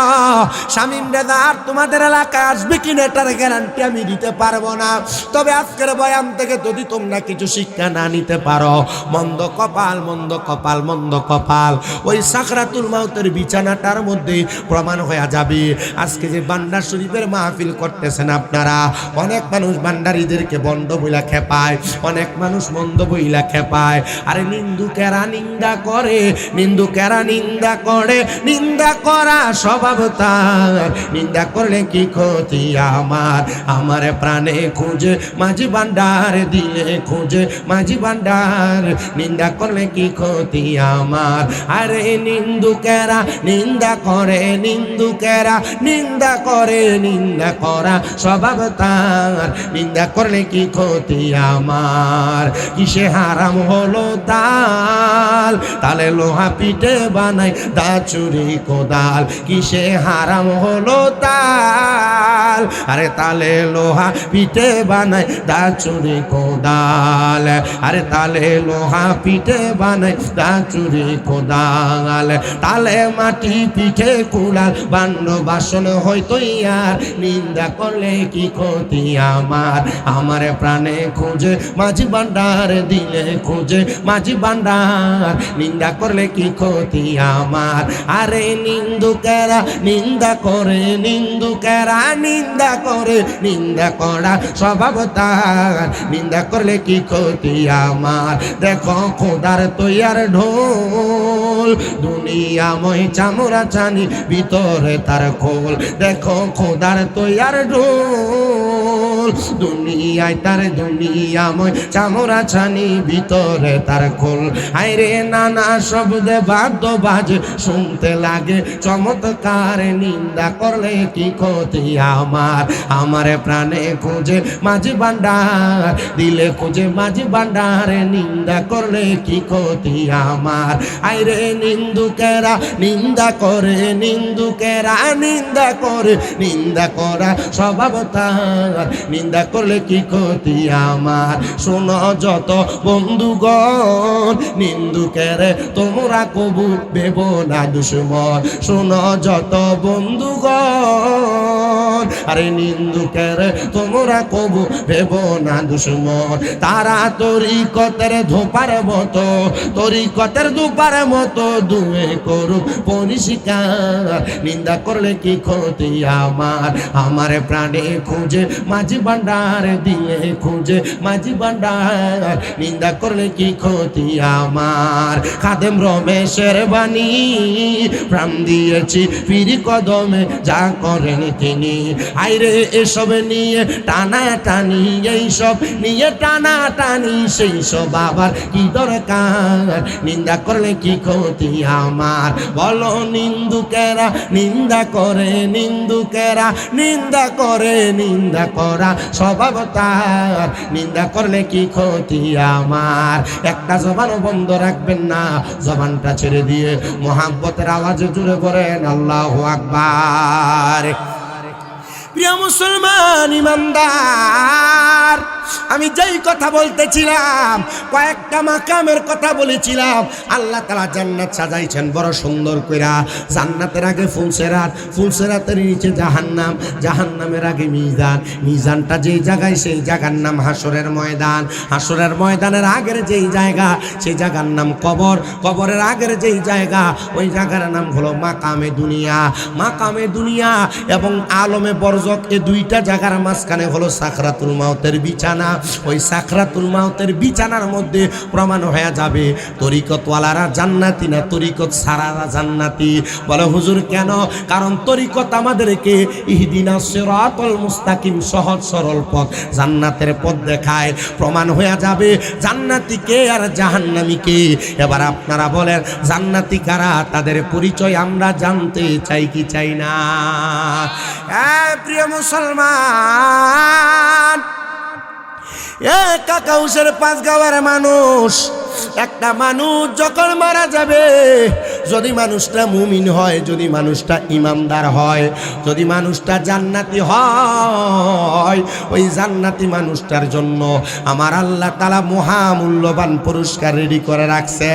শামীম রেজার তোমাদের এলাকায় আসবে কিনা এটার গ্যারান্টি আমি দিতে পারবো না। তবে আজকের বয়ান থেকে যদি তোমরা কিছু শিক্ষা না নিতে পারো, মন্দ কপাল, মন্দ কপাল, মন্দ কপাল। ওই সাকরাতুল মাউতের বিছানাটার মধ্যে প্রমাণ হয়ে যাবে। আজকে যে বান্দার শরীফের মাহফিল করতেছেন আপনারা, অনেক মানুষ বান্দারীদেরকে বন্ড বইলা খেপায়, অনেক মানুষ মন্দ বইলা খেপায়। আরে নিন্দুকেরা নিন্দা করে, নিন্দুকেরা নিন্দা করে, নিন্দা করা স্বভাব তার, নিন্দা করলে কি ক্ষতি আমার? আমার প্রাণে খুঁজে মাঝি ভান্ডার, দিলে খুঁজে মাঝি ভান্ডার, নিন্দা করলে কি ক্ষতি আমার? আরে নিন্দুকেরা নিন্দা করে, নিন্দুকেরা নিন্দা করে, নিন্দা করা স্বভাব তার, নিন্দা করলে কি ক্ষতি আমার? কিসে হারাম হলো তাল, তালে লোহা পিঠে বানাই দা চুরি কোদাল। কিসে হারাম হলো তাল, আরে তালে লোহা পিঠে বানাই দা চুরি কোদাল, আরে তালে লোহা পিঠে বানাই দা চুরি কোদাল। তালে মাটি পিঠে কুড়াল, বান্ড বাসন হয়তো আর, নিন্দা করলে কি ক্ষতি আমার? আমার প্রাণে খুঁজে মাঝি ভান্ডার, দিলে খুঁজে মাঝি ভান্ডার, নিন্দা করলে কি ক্ষতি আমার? আরে নিন্দুকেরা নিন্দা করে, নিন্দুকেরা নিন্দা করে, নিন্দা করা স্বভাব তার, নিন্দা করলে কি ক্ষতি আমার? দেখো খোদার তৈয়ার ঢোল, দুনিয়াময় চামড়া চানি, ভিতরে তার খোল। দেখো খোদার তৈয়ার ঢোল, দুনিয়ায় তার দুনিয়াময় চামড়া ছানি, ভিতরে তার খোল। আইরে নানা শব্দে বাদ্য বাজে, শুনতে লাগে চমৎকার, নিন্দা করলে কি ক্ষতি আমার? আমার প্রাণে খুঁজে মাঝি ভান্ডার, দিলে খুঁজে মাঝি ভান্ডার, নিন্দা নিন্দা করলে কি ক্ষতি আমার। আইরে নিন্দুকেরা নিন্দা করে, নিন্দুকেরা নিন্দা করে, নিন্দা করা স্বভাব তার, নিন্দা করলে কি ক্ষতি আমার। শোনো যত বন্ধুগণ, নিন্দুকেরে তোমরা কবু ভেব না দুশ্মন। শোনো যত বন্ধুগণ, আরে নিন্দুকেরে তোমরা কবু ভেব না দুশ্মন। তারা তরিকতের ধোপার মতো, তরিকতের ধোপার মতো দুয়ে করুক পরিষ্কার, নিন্দা করলে কি ক্ষতি আমার। আমার প্রাণে খুঁজে মাঝি ভান্ডার, দিলে খুঁজে মাঝি ভান্ডার, নিন্দা করলে কি ক্ষতি আমার। খাদেম রমেশের বাণী প্রাণ দিয়েছি পীর কদমে, যা করেন তিনি। আইরে এসব নিয়ে টানা টানি, এইসব নিয়ে টানা টানি, সেই সব আবার কি দরকার, নিন্দা করলে কি ক্ষতি আমার। বলো নিন্দুকেরা নিন্দা করে, নিন্দুকেরা নিন্দা করে, নিন্দা করা স্বভাব তার, নিন্দা করলে কি ক্ষতি আমার। একটা জবান বন্ধ রাখবেন না, জবানটা ছেড়ে দিয়ে মোহাব্বতের আওয়াজে জুড়ে পড়েন আল্লাহু আকবার। প্রিয় মুসলমান ইমানদার, আমি যেই কথা বলতেছিলাম, কয়েকটা মাকামের কথা বলেছিলাম। আল্লাহ তাআলা জান্নাত সাজাইছেন বড় সুন্দর কইরা। জান্নাতের আগে ফুলসেরাত, ফুলসেরাতের নিচে জাহান্নাম, জাহান্নামের আগে মিজান, মিজানটা যেই জায়গায় সেই জায়গার নাম হাসরের ময়দান, হাসরের ময়দানের আগের যেই জায়গা সেই জায়গার নাম কবর, কবরের আগের যেই জায়গা ওই জায়গার নাম হলো মাকামে দুনিয়া। মাকামে দুনিয়া এবং আলমে বরজক, এই দুইটা জায়গার মাঝখানে হলো সাকরাতুল মাউতের বিছানা। ওই সাকরাতুল মাউতের বিছানার মধ্যে প্রমাণ হয়ে যাবে তরিকতওয়ালারা জান্নাতি না তরিকত সারারা জান্নাতি। বলে হুজুর কেন? কারণ তরিকত আমাদেরকে ইহদিনাস সিরাতাল মুস্তাকিম, সহজ সরল পথ, জান্নাতের পথ দেখায়। প্রমাণ হয়ে যাবে জান্নাতি কে আর জাহান্নামী কে। এবার আপনারা বলেন জান্নাতি কারা, তাদের পরিচয় আমরা জানতে চাই কি চাই না? প্রিয় মুসলমান, কাকাউসের 5 গাঁয়ের মানুষ, একটা মানুষ যখন মারা যাবে, যদি মানুষটা মুমিন হয়, যদি মানুষটা ইমানদার হয়, যদি মানুষটা জান্নাতি হয়, ওই জান্নাতি মানুষটার জন্য আমার আল্লাহ তাআলা মহামূল্যবান পুরস্কার রেডি করে রাখছে।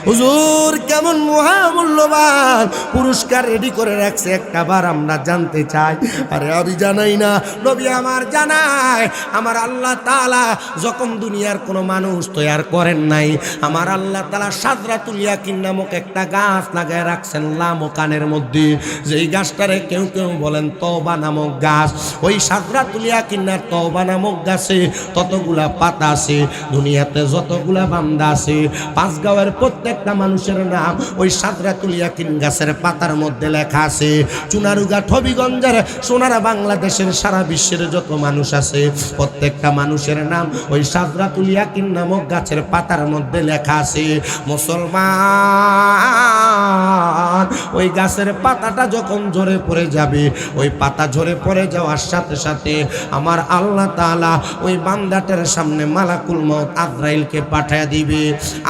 হুজুর কেমন মহামূল্যবান পুরস্কার রেডি করে রাখছে একটাবার আমরা জানতে চাই। আরে আমি জানাই না, নবী আমার জানায়। আমার আল্লাহ তাআলা যখন দুনিয়ার কোনো মানুষ তৈয়ার করেন নাই, আমার আল্লাহ তাআলা সাদরাতুল ইয়াকিন নামক একটা গাছ লাগায় রাখছেন লামকানের মধ্যে। যেই গাছটারে কেউ কেউ বলেন তওবা নামক গাছ। ওই সাদরাতুল ইয়াকিন না তওবা নামক গাছে ততগুলা পাতা আছে, দুনিয়াতে যতগুলা বান্দা আছে 5 গাঁয়ের প্রত্যেকটা মানুষের নাম ওই সাদরাতুল ইয়াকিন গাছের পাতার মধ্যে লেখা আছে। চুনারুঘাট, হবিগঞ্জের, সোনারা, বাংলাদেশের, সারা বিশ্বের যত মানুষ আছে প্রত্যেকটা মানুষের নাম ওই সাদরাতুল ইয়াকিন নামক গাছের পাতার মধ্যে লেখা আছে। মুসলমান, ওই গাছের পাতাটা যখন ঝরে পড়ে যাবে, ওই পাতা ঝরে পড়ে যাওয়ার সাথে সাথে আমার আল্লাহ তাআলা ওই বান্দাটার সামনে মালাকুল মউত আজরাইলকে পাঠিয়ে দিবে।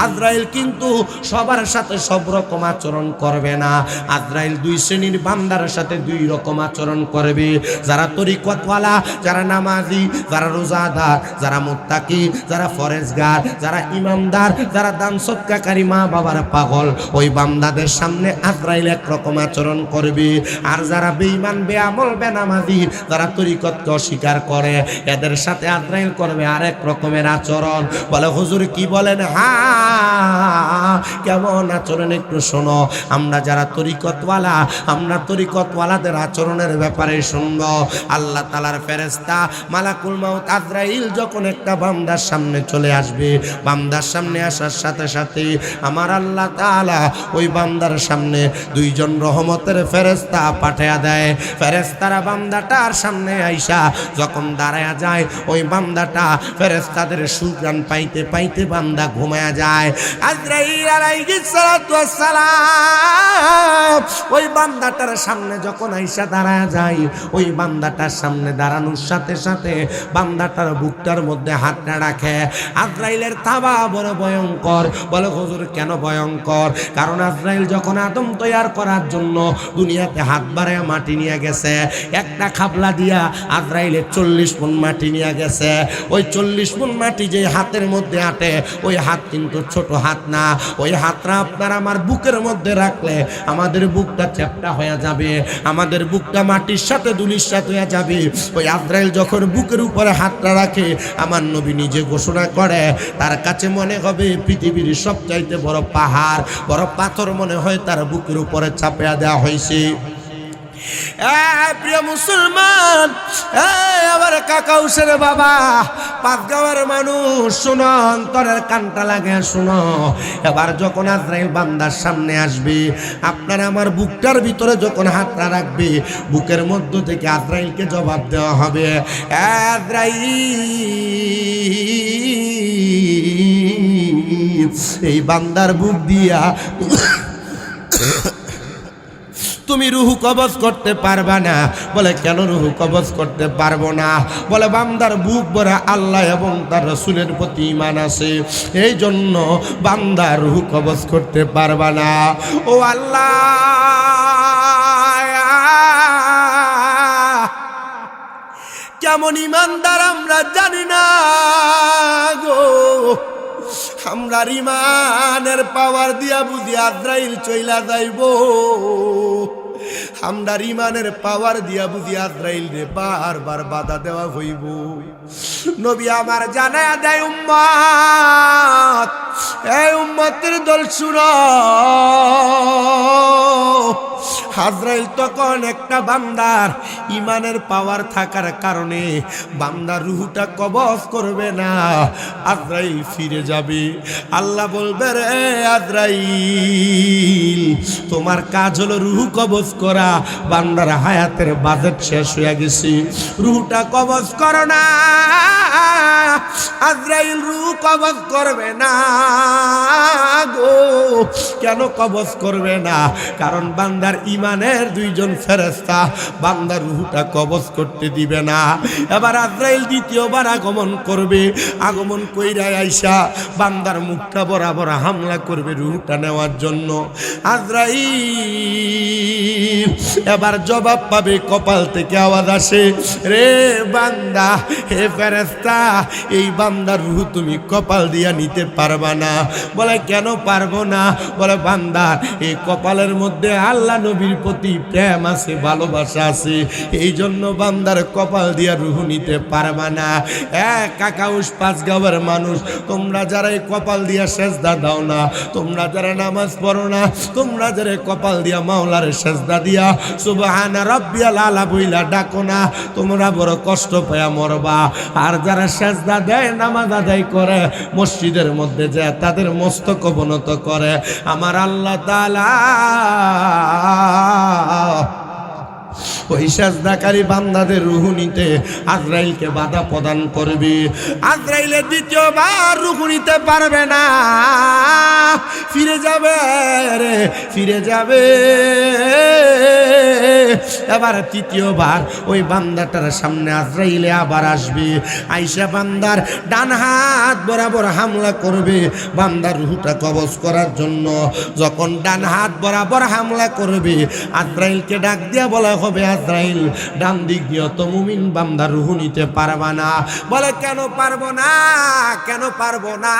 আজরাইল কিন্তু সবার সাথে সব রকম আচরণ করবে না। আজরাইল 2 শ্রেণীর বান্দার সাথে 2 রকম আচরণ করবে। যারা তরিকতওয়ালা, যারা নামাজি, যারা রোজাদার, যারা মুত্তাকি, যারা ফরেজগার, যারা ইমানদার, যারা দান সদকাকারী, মা বাবার পাগল, ওই বান্দাদের সামনে আজরাইল একরকম আচরণ করবে। আর যারা বেঈমান, বেআমল, বেনামাজি, যারা তরিকতকে অস্বীকার করে, এদের সাথে আজরাইল করবে আরেক রকমের আচরণ। বলে হুজুর কি বলেন? হ্যাঁ, কেমন আচরণ একটু শোনো। আমরা যারা তরিকতওয়ালা, আমরা তরিকতওয়ালাদের আচরণের ব্যাপারে শুনবো। আল্লাহ তাআলার ফেরেশতা মালাকুল মউত আজরাইল যখন একটা বান্দার সামনে চলে আসবে, বান্দার সামনে আসার সাথে সাথে আমার আল্লাহ তাআলা ওই বান্দার সামনে 2 জন রহমতের ফেরেশতা পাঠিয়ে দেয়। ফেরেশতারা বান্দাটার সামনে আইসা যখন দাঁড়ায়া যায়, ওই বান্দাটা ফেরেশতাদের সুগ্রাণ পাইতে পাইতে বান্দা ঘুমায়া যায়। আজরাইল আলাইহিস সালাতু ওয়াস সালাম ওই বান্দাটার সামনে যখন আইসা দাঁড়ায় যায়, ওই বান্দাটার সামনে দাঁড়ানোর সাথে সাথে বান্দাটার বুকটার মধ্যে হাতটা রাখে। আজরাইলের তাবা বড় ভয়ঙ্কর। বলে হুজুর কেন ভয়ঙ্কর? কারণ আজরাইল যখন আদম তৈয়ার করার জন্য দুনিয়াতে হাত বাড়ায় মাটি নিয়ে গেছে, একটা খাবলা দিয়া আজরাইলের 40 মণ মাটি নিয়ে গেছে। ওই 40 মণ মাটি যে হাতের মধ্যে আটে, ওই হাত কিন্তু ছোট হাত না। ওই হাতটা আপনার আমার বুকের মধ্যে রাখলে আমাদের বুকটা চ্যাপটা হয়ে যাবে, আমাদের বুকটা মাটির সাথে ধুলির সাথে হয়ে যাবে। ওই আজরাইল যখন বুকের উপরে হাতটা রাখে, আমার নবী নিজে ঘোষণা করে তার কাছে মনে হবে পৃথিবীর সবচাইতে বড় পাহাড়, বড় পাথর মনে হয় তার বুকের উপরে চাপিয়ে দেওয়া হয়েছে। প্রিয় মুসলমান, আমার কাকা হুসেন বাবা, পাঁচগাঁওয়ের মানুষ শোনো, অন্তরের কানটা লাগে শোনো। এবার যখন আজরাইল বান্দার সামনে আসবে, আপনার আমার বুকটার ভিতরে যখন হাতটা রাখবে, বুকের মধ্য থেকে আজরাইলকে জবাব দেওয়া হবে, আজরাইল এই বান্দার বুক দিয়া তুমি রুহু কবজ করতে পারবা না। বলে কেন রুহু কবজ করতে পারবো না? বলে বান্দার বুক ভরা আল্লাহ এবং তার রাসূলের প্রতি ঈমান আছে, এই জন্য বান্দার রুহু কবজ করতে পারবা না। ও আল্লাহ, কেমন ঈমানদার আমরা জানি না গো। আমরা ঈমানের পাওয়ার দিয়া বুঝি আজরাইল চইলা যাইব, আমরা ঈমানের পাওয়ার দিয়া বুঝি আজরাইল রে বারবার বাধা দেওয়া হইব। নবী আমার জানায়া দেয় উম্মত, এই উম্মতের দল শুনো, আজরাইল তখন একটা বান্দার ঈমানের পাওয়ার থাকার কারণে বান্দার রূহটা কবজ করবে না, আজরাইল ফিরে যাবে। আল্লাহ বলবে, রে আজরাইল তোমার কাজ হলো রূহ কবজ করা, বান্দার হায়াতের বাজেট শেষ হয়ে গেছে, রূহটা কবজ করো না। আজরাইল রূহ কবজ করবে না গো। কেন কবজ করবে না? কারণ বান্দার ঈমানের দুইজন ফেরেশতা বান্দার রূহটা কবজ করতে দিবে না। এবার আজরাইল দ্বিতীয়বার আগমন করবে, আগমন কইরা আইসা বান্দার মুখটা বরাবর হামলা করবে রূহটা নেওয়ার জন্য। আজরাইল এবার জবাব পাবে, কপাল থেকে আওয়াজ আসে, রে বান্দা, হে ফেরেশতা, এই বান্দার রূহ তুমি কপাল দিয়া নিতে পারবা না। বলে কেন পারবো না? বলে বান্দার এই কপালের মধ্যে আল্লাহ নবীর প্রতি প্রেম আছে, ভালোবাসা আছে, এই জন্য বান্দার কপাল দিয়া রূহ নিতে পারবা না। কাকাউস পাঁচগাঁওয়ের মানুষ, তোমরা যারা এই কপাল দিয়া সেজদা দাও না, তোমরা যারা নামাজ পড়ো না, তোমরা যারা কপাল দিয়া মাওলার সেজদা দিয়া সুবহানা রাব্বিয়াল আলা বইলা ডাকো না, তোমরা বড় কষ্ট পায়া মরবা। আর যারা সেজদা দেয়, নামাজ আদায় করে, মসজিদের মধ্যে যায় তাদের মস্তক অবনত করে, আমার আল্লাহ তাআলা ওই সেজদাকারী বান্দাদের রূহ নিতে আজরাইলকে বাধা প্রদান করবে। আজরাইলের দ্বিতীয়বার রূহ নিতে পারবে না, ফিরে যাবে রে, ফিরে যাবে। এবার তৃতীয়বার ওই বান্দাটার সামনে আজরাইলে আবার আসবে, আইসা বান্দার ডান হাত বরাবর হামলা করবে বান্দার রূহটা কবজ করার জন্য। যখন ডান হাত বরাবর হামলা করবে, আজরাইলকে ডাক দিয়া বলা হবে, আজরাইল ডান দিক দিয়ে তো মুমিন বান্দার রূহ নিতে পারবা না। বলে কেন পারবো না? কেন পারবো না?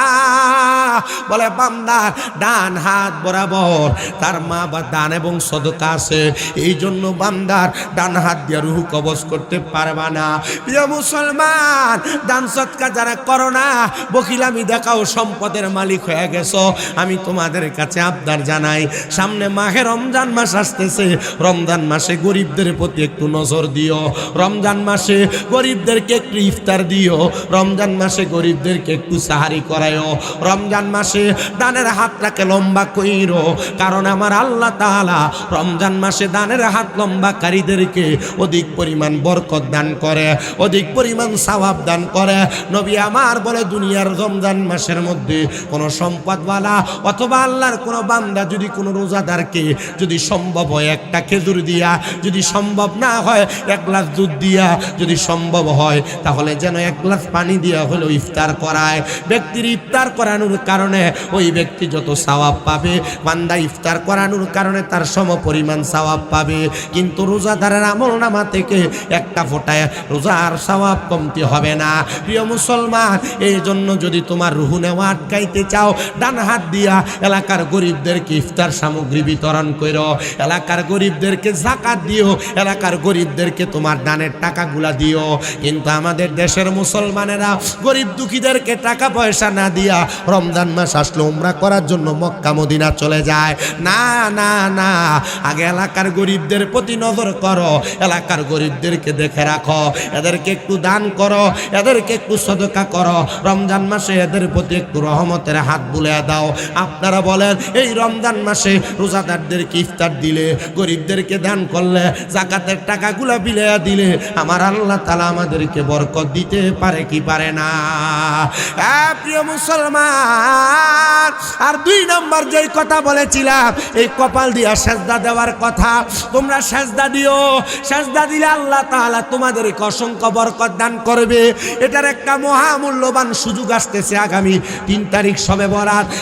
বলে বান্দার ডান হাত বরাবর তার মা বা দান এবং সদকা আছে, এই জন্য বান্দার ডান হাত দিয়ে রূহ কবজ করতে পারবা না। প্রিয় মুসলমান, দান সদকা যারা করো না, বখিলামি দেখাও, সম্পদের মালিক হয়ে গেছো, আমি তোমাদের কাছে আবদার জানাই, সামনে মাহে রমজান মাস আসতেছে, রমজান মাসে গরিবদের প্রতি একটু নজর দিও, রমজান মাসে গরিবদেরকে একটু ইফতার দিও, রমজান মাসে গরিবদেরকে একটু সাহারি করায়ও, রমজান মাসে দানের হাতটা হাতটাকে লম্বা কইরো, কারণ আমার আল্লাহ তাআলা রমজান মাসে দানের হাত লম্বাকারীদেরকে অধিক পরিমাণ বরকত দান করে, অধিক পরিমাণ সওয়াব দান করে। নবী আমার বলে দুনিয়ার রমজান মাসের মধ্যে কোনো সম্পদওয়ালা অথবা আল্লাহর কোনো বান্দা যদি কোনো রোজাদারকে যদি সম্ভব হয় একটা খেজুর দিয়া, যদি সম্ভব না হয় এক গ্লাস দুধ দিয়া, যদি সম্ভব হয় তাহলে যেন এক গ্লাস পানি দিয়া হলো ইফতার করায়, ব্যক্তির ইফতার করানোর কারণে ওই ব্যক্তি যত সওয়াব পাবে, বান্দা ইফতার করানোর কারণে তার সম পরিমাণ সওয়াব পাবে। কিন্তু রোজাদারের আমলনামা থেকে একটা ফোঁটায় রোজার সওয়াব কমতি হবে না। প্রিয় মুসলমান, এই জন্য যদি তোমার রুহু নেওয়া আটকাইতে চাও, ডান হাত দিয়া এলাকার গরিবদেরকে ইফতার সামগ্রী বিতরণ করো, এলাকার গরিবদেরকে যাকাত দিও, এলাকার গরিবদেরকে তোমার দানের টাকাগুলা দিও। কিন্তু আমাদের দেশের মুসলমানেরা গরিব দুঃখীদেরকে টাকা পয়সা না দিয়া রমজান মাস আসলে উমরা করার জন্য মক্কা মদিনা চলে যায়। না না না, আগে এলাকার গরিবদের প্রতি নজর করো, এলাকার গরিবদেরকে দেখে রাখো, এদেরকে একটু দান করো, এদেরকে একটু সদকা করো, রমজান মাসে এদের প্রতি একটু রহমতের হাত বুলিয়ে দাও। আপনারা বলেন, এই রমজান মাসে রোজাদারদেরকে ইফতার দিলে, গরিবদেরকে দান করলে, যাকাতের টাকাগুলা বিলিয়ে দিলে আমার আল্লাহ তাআলা আমাদেরকে বরকত দিতে পারে কি পারে না? প্রিয় মুসলমান, আর 2 নম্বর যেই কথা বলেছিলাম, এই কপাল দিয়া সেজদা দেওয়ার কথা। তোমরা সেজদা দিও, সেজদা দিলে আল্লাহ তাআলা তোমাদেরকে অসংখ্য বরকত দান করবে। এটার একটা মহামূল্যবান সুযোগ আসতেছে আগামী 3 তারিখ শবে বরাত।